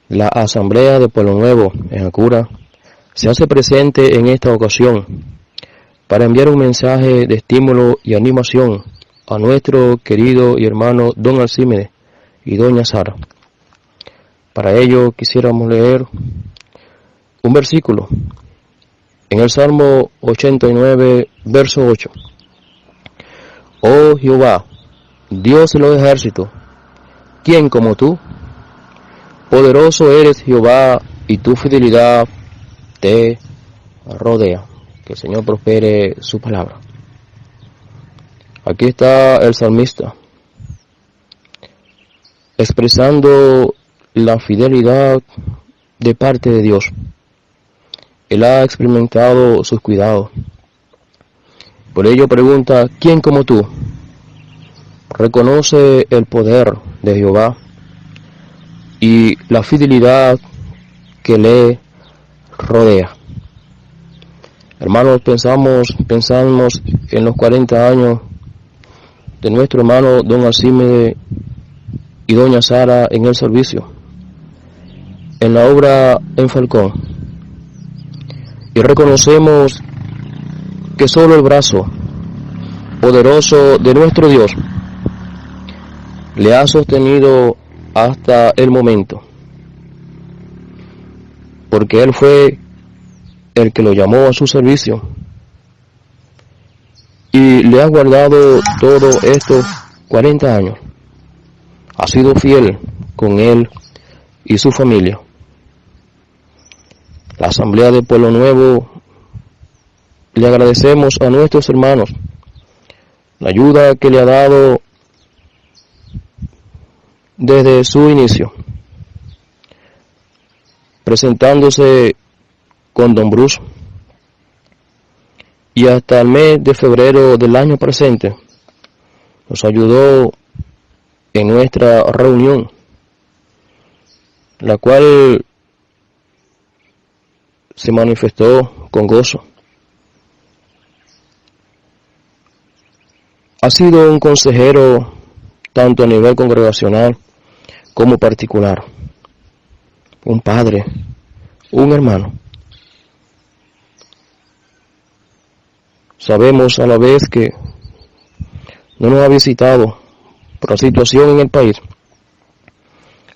La Asamblea de Pueblo Nuevo en Acura se hace presente en esta ocasión para enviar un mensaje de estímulo y animación a nuestro querido y hermano don Alcímedes y doña Sara. Para ello quisiéramos leer un versículo en el Salmo 89, verso 8. Oh Jehová, Dios de los ejércitos, ¿quién como tú? Poderoso eres Jehová, y tu fidelidad te rodea. Que el Señor prospere su palabra. Aquí está el salmista expresando la fidelidad de parte de Dios. Él ha experimentado sus cuidados. Por ello pregunta, ¿quién como tú? Reconoce el poder de Jehová y la fidelidad que le rodea. Hermanos, pensamos en los 40 años de nuestro hermano don Alcímedes y doña Sara en el servicio, en la obra en Falcón, y reconocemos que solo el brazo poderoso de nuestro Dios le ha sostenido hasta el momento, porque Él fue el que lo llamó a su servicio y le ha guardado todos estos 40 años. Ha sido fiel con él y su familia. La Asamblea de Pueblo Nuevo le agradecemos a nuestros hermanos la ayuda que le ha dado desde su inicio, presentándose con don Bruce, y hasta el mes de febrero del año presente nos ayudó en nuestra reunión, la cual se manifestó con gozo. Ha sido un consejero tanto a nivel congregacional como particular, un padre, un hermano. Sabemos a la vez que no nos ha visitado por la situación en el país,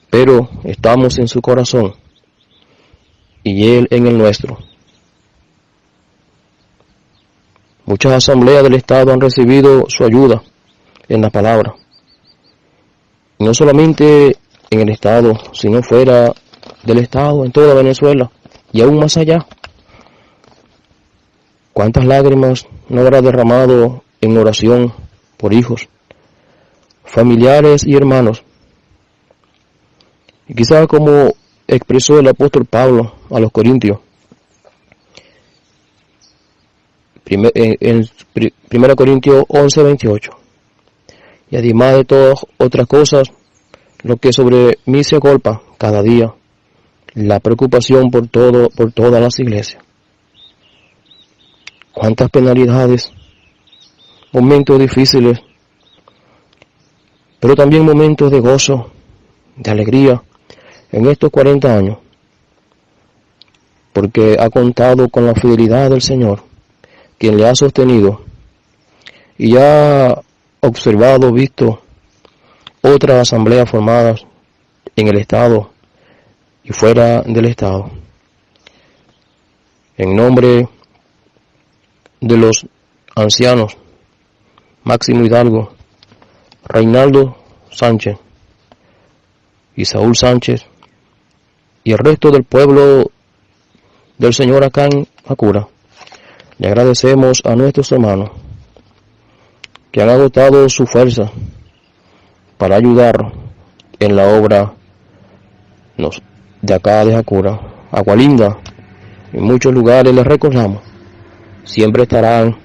pero estamos en su corazón y Él en el nuestro. Muchas asambleas del Estado han recibido su ayuda en la palabra, y no solamente en el Estado, sino fuera del Estado, en toda Venezuela y aún más allá. ¿Cuántas lágrimas no habrá derramado en oración por hijos, familiares y hermanos? Y quizás como expresó el apóstol Pablo a los Corintios, en 1 Corintios 11, 28, y además de todas otras cosas, lo que sobre mí se agolpa cada día, la preocupación por todas las iglesias. Cuántas penalidades, momentos difíciles, pero también momentos de gozo, de alegría en estos 40 años, porque ha contado con la fidelidad del Señor, quien le ha sostenido, y ha observado, visto otras asambleas formadas en el Estado y fuera del Estado. En nombre de los ancianos, Máximo Hidalgo, Reinaldo Sánchez y Saúl Sánchez, y el resto del pueblo del Señor acá en Acura, le agradecemos a nuestros hermanos que han agotado su fuerza para ayudar en la obra de acá de Acura. Agualinda, en muchos lugares les recordamos, siempre estarán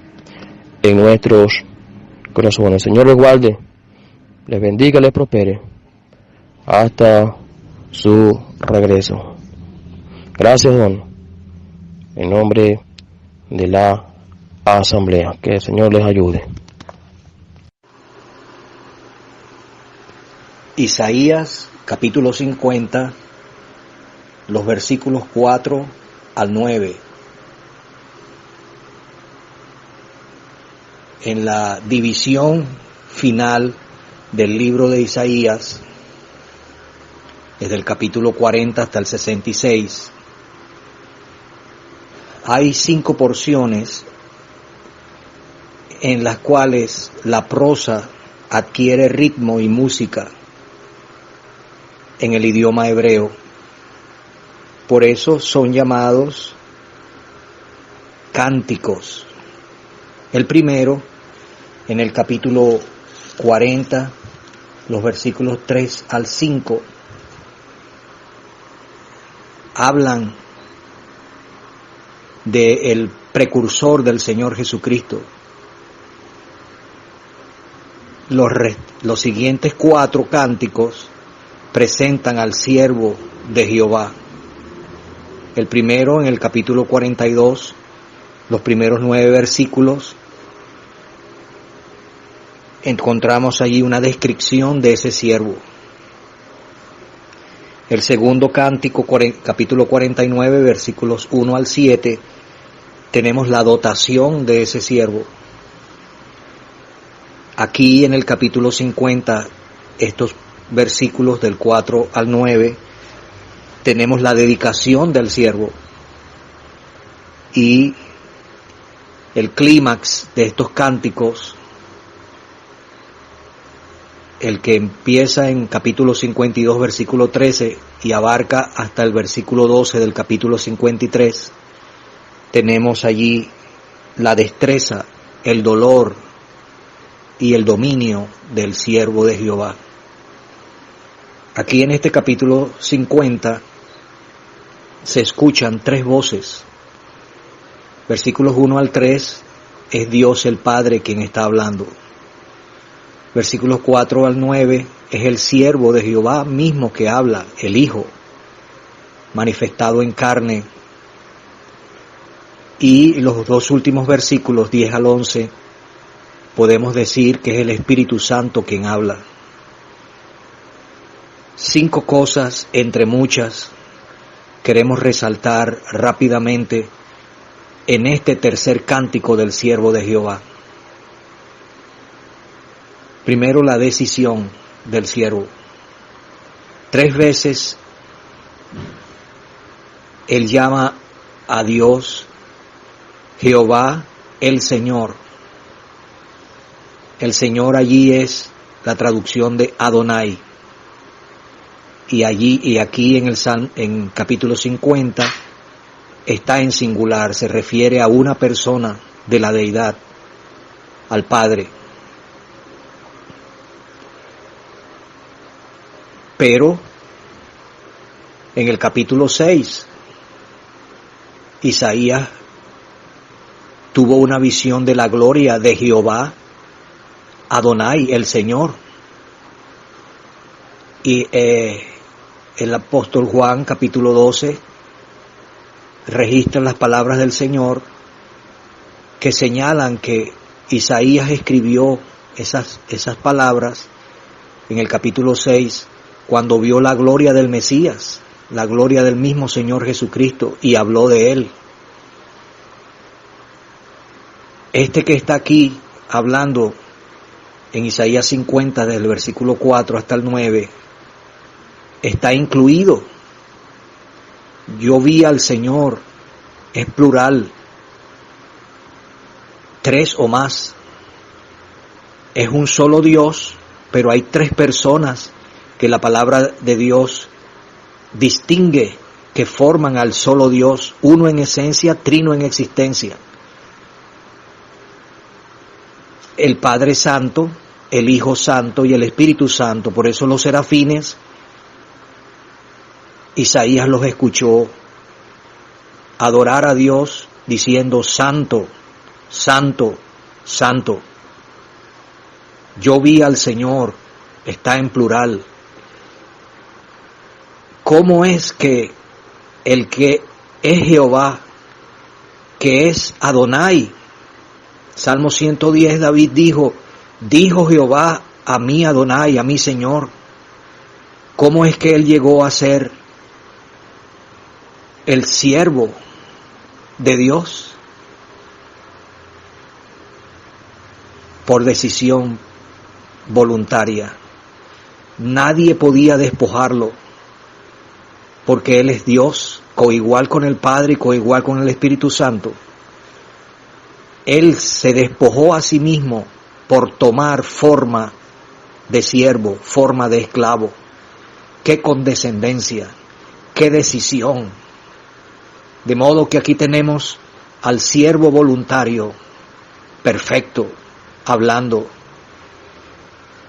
en nuestros corazones. El Señor les guarde, les bendiga, les prospere hasta su regreso. Gracias, don, en nombre de la asamblea. Que el Señor les ayude. Isaías capítulo 50, los versículos 4 al 9. En la división final del libro de Isaías, desde el capítulo 40 hasta el 66, hay 5 porciones en las cuales la prosa adquiere ritmo y música en el idioma hebreo. Por eso son llamados cánticos. El primero, en el capítulo 40, los versículos 3 al 5, hablan del precursor del Señor Jesucristo. Los siguientes 4 cánticos presentan al siervo de Jehová. El primero, en el capítulo 42, los primeros 9 versículos, encontramos allí una descripción de ese siervo. El segundo cántico, capítulo 49, versículos 1 al 7, tenemos la dotación de ese siervo. Aquí en el capítulo 50, estos versículos del 4 al 9, tenemos la dedicación del siervo. Y el clímax de estos cánticos, el que empieza en capítulo 52, versículo 13, y abarca hasta el versículo 12 del capítulo 53, tenemos allí la destreza, el dolor y el dominio del siervo de Jehová. Aquí en este capítulo 50 se escuchan 3 voces. Versículos 1 al 3 es Dios el Padre quien está hablando. Versículos 4 al 9 es el siervo de Jehová mismo que habla, el Hijo, manifestado en carne. Y los 2 últimos versículos, 10 al 11, podemos decir que es el Espíritu Santo quien habla. 5 cosas entre muchas queremos resaltar rápidamente en este tercer cántico del siervo de Jehová. Primero, la decisión del siervo. 3 veces él llama a Dios Jehová el Señor. El Señor allí es la traducción de Adonai. Y aquí en capítulo 50 está en singular, se refiere a una persona de la deidad, al Padre. Pero en el capítulo 6, Isaías tuvo una visión de la gloria de Jehová, Adonai, el Señor. Y el apóstol Juan, capítulo 12, registra las palabras del Señor que señalan que Isaías escribió esas palabras en el capítulo 6, cuando vio la gloria del Mesías, la gloria del mismo Señor Jesucristo, y habló de él. Este que está aquí hablando en Isaías 50, desde el versículo 4 hasta el 9, está incluido. Yo vi al Señor, es plural, 3 o más. Es un solo Dios, pero hay 3 personas que la palabra de Dios distingue, que forman al solo Dios, uno en esencia, trino en existencia. El Padre Santo, el Hijo Santo y el Espíritu Santo. Por eso los serafines, Isaías los escuchó adorar a Dios diciendo: Santo, Santo, Santo. Yo vi al Señor, está en plural. ¿Cómo es que el que es Jehová, que es Adonai? Salmo 110, David dijo Jehová a mí Adonai, a mi Señor. ¿Cómo es que él llegó a ser el siervo de Dios por decisión voluntaria. Nadie podía despojarlo, porque Él es Dios, coigual con el Padre y coigual con el Espíritu Santo. Él se despojó a sí mismo por tomar forma de siervo, forma de esclavo. ¡Qué condescendencia! ¡Qué decisión! De modo que aquí tenemos al siervo voluntario, perfecto, hablando.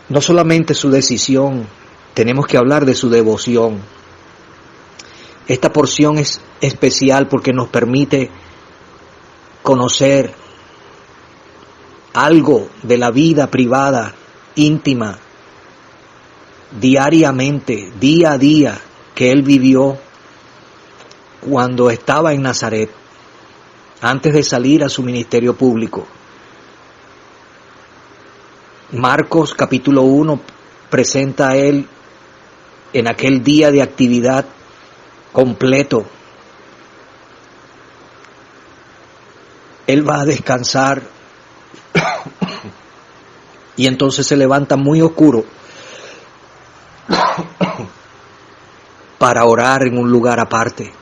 No solamente su decisión, tenemos que hablar de su devoción. Esta porción es especial porque nos permite conocer algo de la vida privada, íntima, diariamente, día a día, que Él vivió cuando estaba en Nazaret, antes de salir a su ministerio público. Marcos capítulo 1 presenta a Él en aquel día de actividad completo. Él va a descansar y entonces se levanta muy oscuro para orar en un lugar aparte.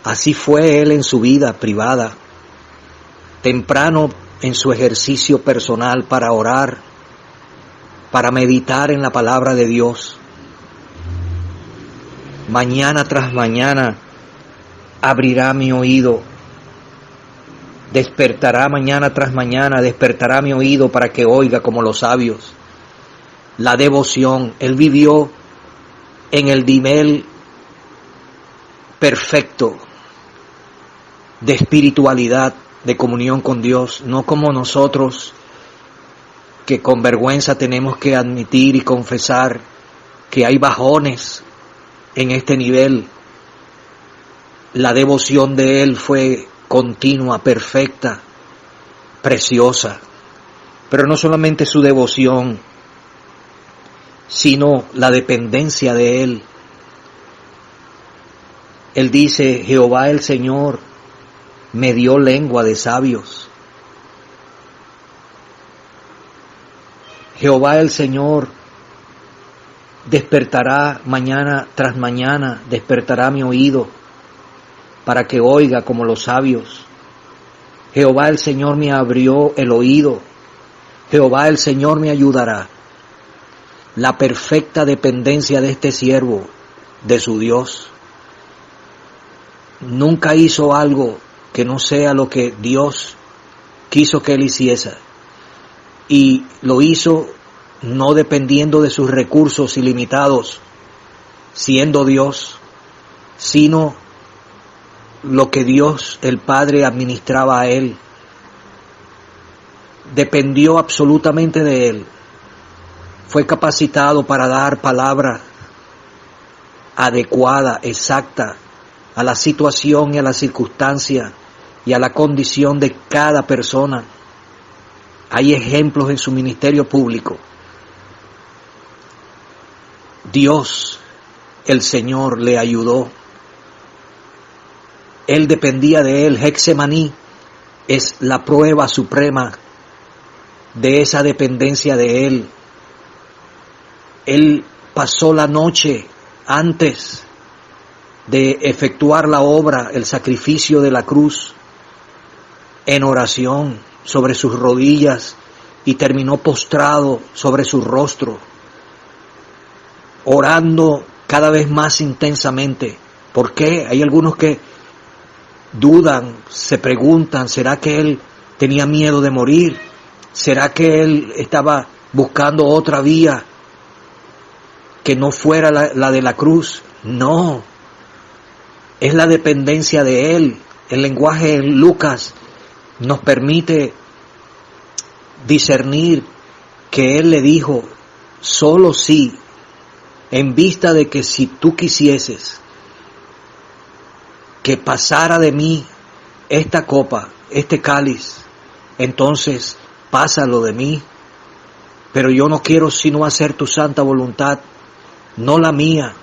Así fue Él en su vida privada, temprano en su ejercicio personal para orar, para meditar en la palabra de Dios. Mañana tras mañana abrirá mi oído, despertará mañana tras mañana, despertará mi oído para que oiga como los sabios. La devoción, Él vivió en el nivel perfecto de espiritualidad, de comunión con Dios, no como nosotros que con vergüenza tenemos que admitir y confesar que hay bajones en este nivel. La devoción de Él fue continua, perfecta, preciosa. Pero no solamente su devoción, sino la dependencia de Él. Él dice, Jehová el Señor me dio lengua de sabios. Jehová el Señor despertará mañana tras mañana, despertará mi oído para que oiga como los sabios. Jehová el Señor me abrió el oído. Jehová el Señor me ayudará. La perfecta dependencia de este siervo, de su Dios. Nunca hizo algo que no sea lo que Dios quiso que él hiciese. Y lo hizo no dependiendo de sus recursos ilimitados, siendo Dios, sino lo que Dios, el Padre, administraba a él. Dependió absolutamente de él. Fue capacitado para dar palabra adecuada, exacta, a la situación y a la circunstancia y a la condición de cada persona. Hay ejemplos en su ministerio público. Dios, el Señor, le ayudó. Él dependía de Él. Getsemaní es la prueba suprema de esa dependencia de Él. Él pasó la noche antes de efectuar la obra, el sacrificio de la cruz, en oración sobre sus rodillas y terminó postrado sobre su rostro, orando cada vez más intensamente. ¿Por qué? Hay algunos que dudan, se preguntan, ¿será que él tenía miedo de morir? ¿Será que él estaba buscando otra vía que no fuera la de la cruz? No, es la dependencia de Él. El lenguaje en Lucas nos permite discernir que Él le dijo, solo si, en vista de que si tú quisieses que pasara de mí esta copa, este cáliz, entonces pásalo de mí, pero yo no quiero sino hacer tu santa voluntad, no la mía.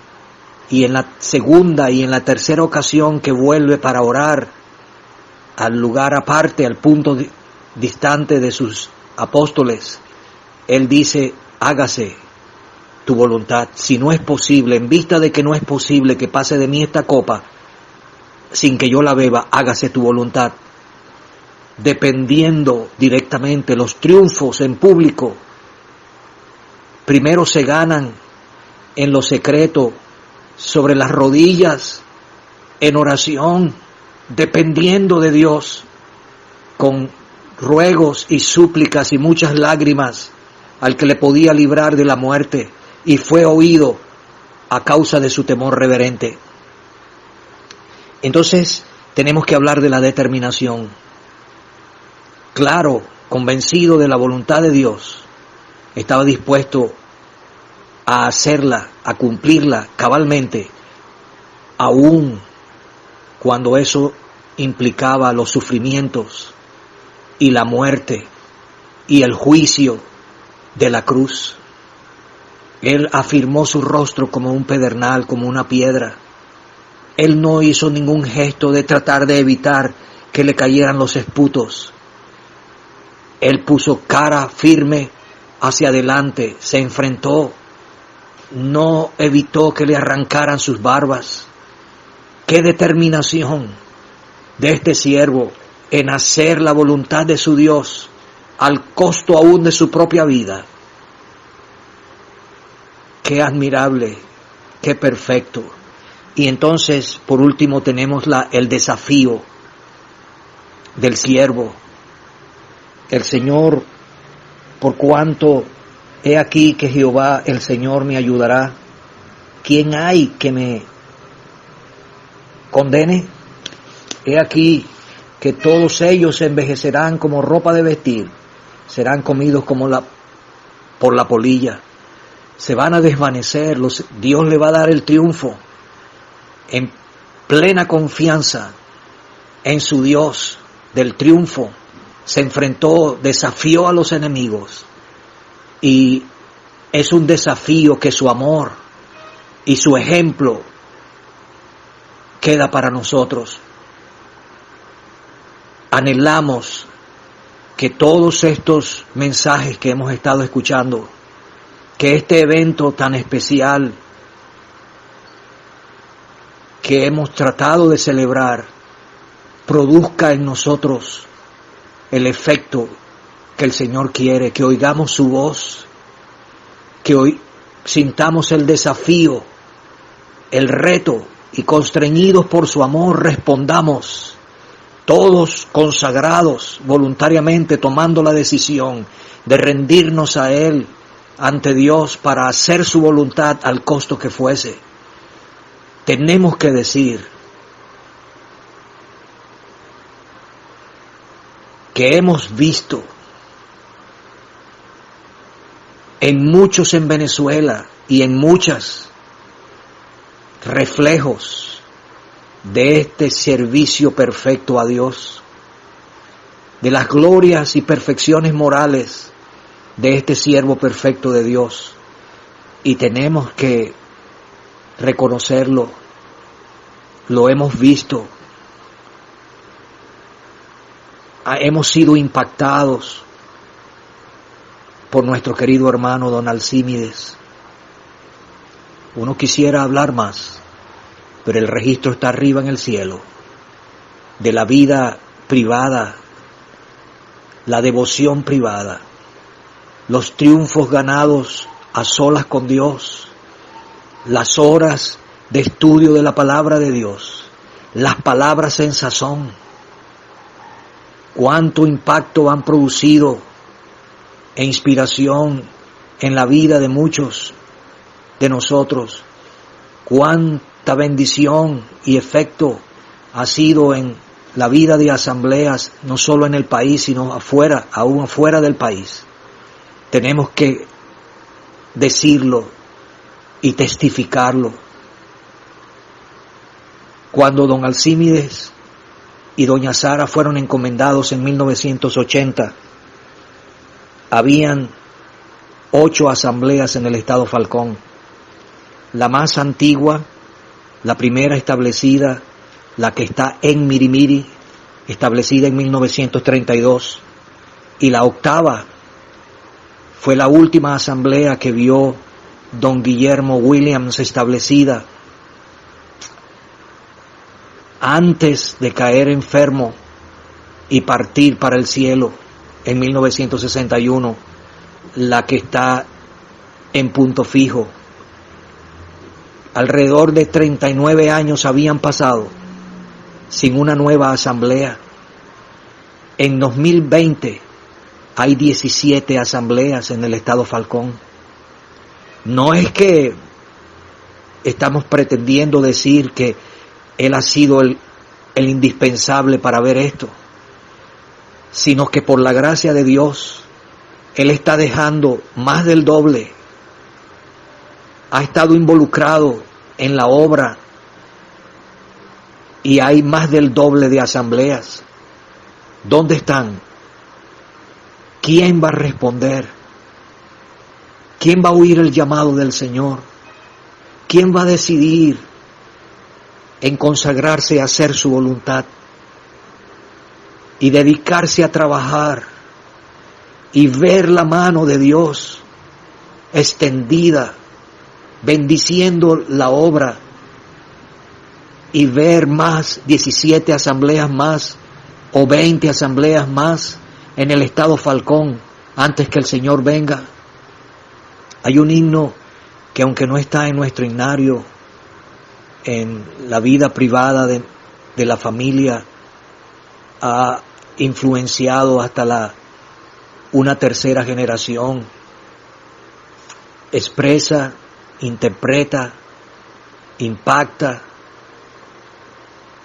y en la segunda y en la tercera ocasión que vuelve para orar al lugar aparte, al punto distante de sus apóstoles, él dice: hágase tu voluntad. Si no es posible, en vista de que no es posible que pase de mí esta copa sin que yo la beba, hágase tu voluntad. Dependiendo directamente, los triunfos en público primero se ganan en lo secreto, sobre las rodillas, en oración, dependiendo de Dios, con ruegos y súplicas y muchas lágrimas al que le podía librar de la muerte, y fue oído a causa de su temor reverente. Entonces tenemos que hablar de la determinación. Claro, convencido de la voluntad de Dios, estaba dispuesto a hacerla, a cumplirla cabalmente, aun cuando eso implicaba los sufrimientos y la muerte y el juicio de la cruz. Él afirmó su rostro como un pedernal, como una piedra. Él no hizo ningún gesto de tratar de evitar que le cayeran los esputos. Él puso cara firme hacia adelante, se enfrentó, no evitó que le arrancaran sus barbas. ¡Qué determinación de este siervo en hacer la voluntad de su Dios, al costo aún de su propia vida! ¡Qué admirable! ¡Qué perfecto! Y entonces, por último, tenemos el desafío del siervo. El Señor, por cuanto he aquí que Jehová el Señor me ayudará, ¿quién hay que me condene? He aquí que todos ellos se envejecerán como ropa de vestir, serán comidos por la polilla, se van a desvanecer, Dios le va a dar el triunfo. En plena confianza en su Dios del triunfo, se enfrentó, desafió a los enemigos, y es un desafío que su amor y su ejemplo queda para nosotros. Anhelamos que todos estos mensajes que hemos estado escuchando, que este evento tan especial que hemos tratado de celebrar, produzca en nosotros el efecto que el Señor quiere, que oigamos su voz, que hoy sintamos el desafío, el reto, y constreñidos por su amor respondamos, todos consagrados voluntariamente, tomando la decisión de rendirnos a Él ante Dios para hacer su voluntad al costo que fuese. Tenemos que decir que hemos visto en muchos en Venezuela y en muchas reflejos de este servicio perfecto a Dios, de las glorias y perfecciones morales de este siervo perfecto de Dios, y tenemos que reconocerlo, lo hemos visto, hemos sido impactados por nuestro querido hermano don Alcímides. Uno quisiera hablar más, pero el registro está arriba en el cielo, de la vida privada, la devoción privada, los triunfos ganados a solas con Dios, las horas de estudio de la palabra de Dios, las palabras en sazón, cuánto impacto han producido e inspiración en la vida de muchos de nosotros, cuánta bendición y efecto ha sido en la vida de asambleas, no solo en el país, sino afuera, aún afuera del país. Tenemos que decirlo y testificarlo. Cuando don Alcímides y doña Sara fueron encomendados en 1980, habían 8 asambleas en el estado Falcón. La más antigua La primera establecida, la que está en Mirimiri, establecida en 1932, y la octava fue la última asamblea que vio don Guillermo Williams establecida antes de caer enfermo y partir para el cielo en 1961, la que está en Punto Fijo. Alrededor de 39 años habían pasado sin una nueva asamblea. En 2020 hay 17 asambleas en el estado Falcón. No es que estamos pretendiendo decir que él ha sido el indispensable para ver esto, sino que por la gracia de Dios, él está dejando más del doble. Ha estado involucrado en la obra y hay más del doble de asambleas. ¿Dónde están? ¿Quién va a responder? ¿Quién va a oír el llamado del Señor? ¿Quién va a decidir en consagrarse a hacer su voluntad y dedicarse a trabajar y ver la mano de Dios extendida, bendiciendo la obra, y ver más, 17 asambleas más o 20 asambleas más en el estado Falcón antes que el Señor venga? Hay un himno que, aunque no está en nuestro himnario, en la vida privada de la familia, ha influenciado hasta una tercera generación. Expresa, interpreta, impacta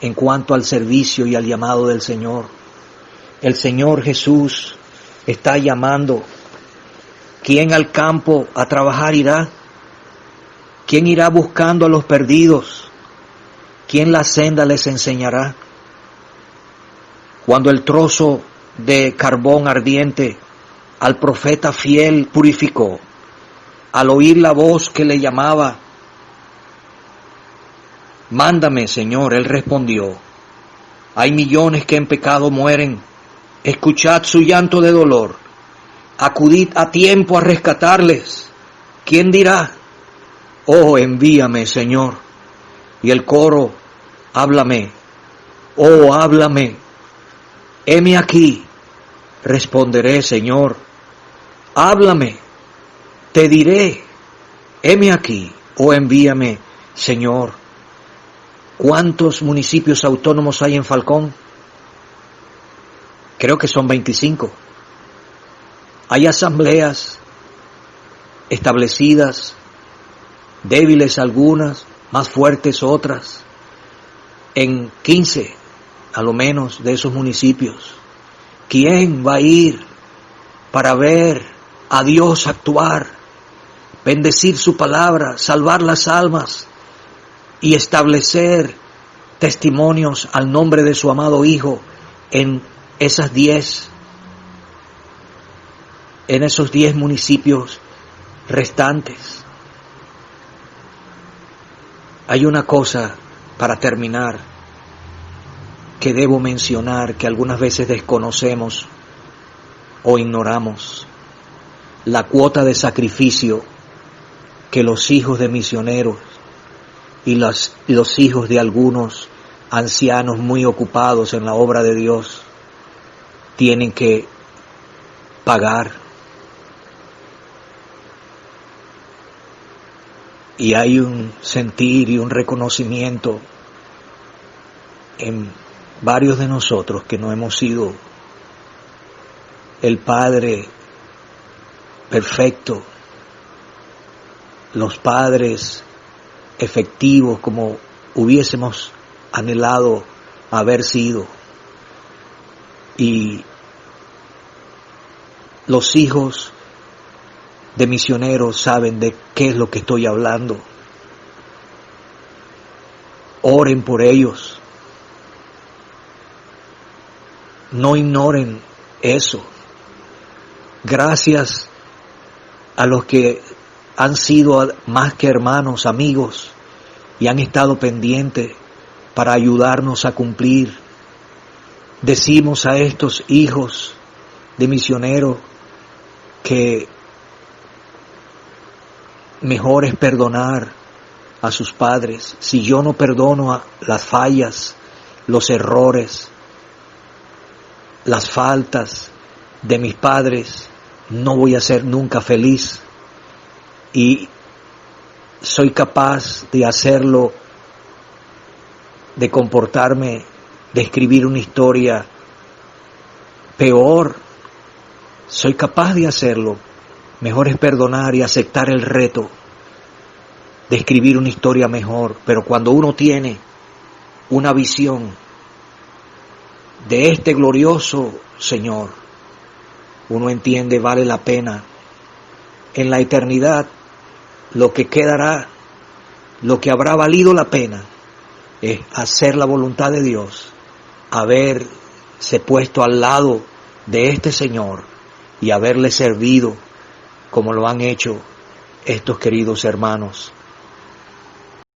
en cuanto al servicio y al llamado del Señor. El Señor Jesús está llamando. ¿Quién al campo a trabajar irá? ¿Quién irá buscando a los perdidos? ¿Quién la senda les enseñará? Cuando el trozo de carbón ardiente al profeta fiel purificó, al oír la voz que le llamaba, mándame, Señor, él respondió, hay millones que en pecado mueren, escuchad su llanto de dolor, acudid a tiempo a rescatarles. ¿Quién dirá? Oh, envíame, Señor. Y el coro, háblame, oh, háblame. Heme aquí, responderé, Señor. Háblame, te diré, heme aquí, oh, envíame, Señor. ¿Cuántos municipios autónomos hay en Falcón? Creo que son 25. Hay asambleas establecidas, débiles algunas, más fuertes otras, en 15 a lo menos de esos municipios. ¿Quién va a ir para ver a Dios actuar, bendecir su palabra, salvar las almas y establecer testimonios al nombre de su amado Hijo en esos 10 municipios restantes? Hay una cosa, para terminar, que debo mencionar, que algunas veces desconocemos o ignoramos: la cuota de sacrificio que los hijos de misioneros y los hijos de algunos ancianos muy ocupados en la obra de Dios tienen que pagar. Y hay un sentir y un reconocimiento en varios de nosotros que no hemos sido el Padre perfecto, los padres efectivos como hubiésemos anhelado haber sido. Y los hijos de misioneros saben de qué es lo que estoy hablando. Oren por ellos. No ignoren eso. Gracias a los que han sido más que hermanos, amigos, y han estado pendientes para ayudarnos a cumplir. Decimos a estos hijos de misioneros que mejor es perdonar a sus padres. Si yo no perdono a las fallas, los errores, las faltas de mis padres, no voy a ser nunca feliz. Y soy capaz de hacerlo, de comportarme, de escribir una historia peor. Soy capaz de hacerlo. Mejor es perdonar y aceptar el reto de escribir una historia mejor. Pero cuando uno tiene una visión de este glorioso Señor, uno entiende, vale la pena. En la eternidad, lo que quedará, lo que habrá valido la pena, es hacer la voluntad de Dios, haberse puesto al lado de este Señor y haberle servido como lo han hecho estos queridos hermanos.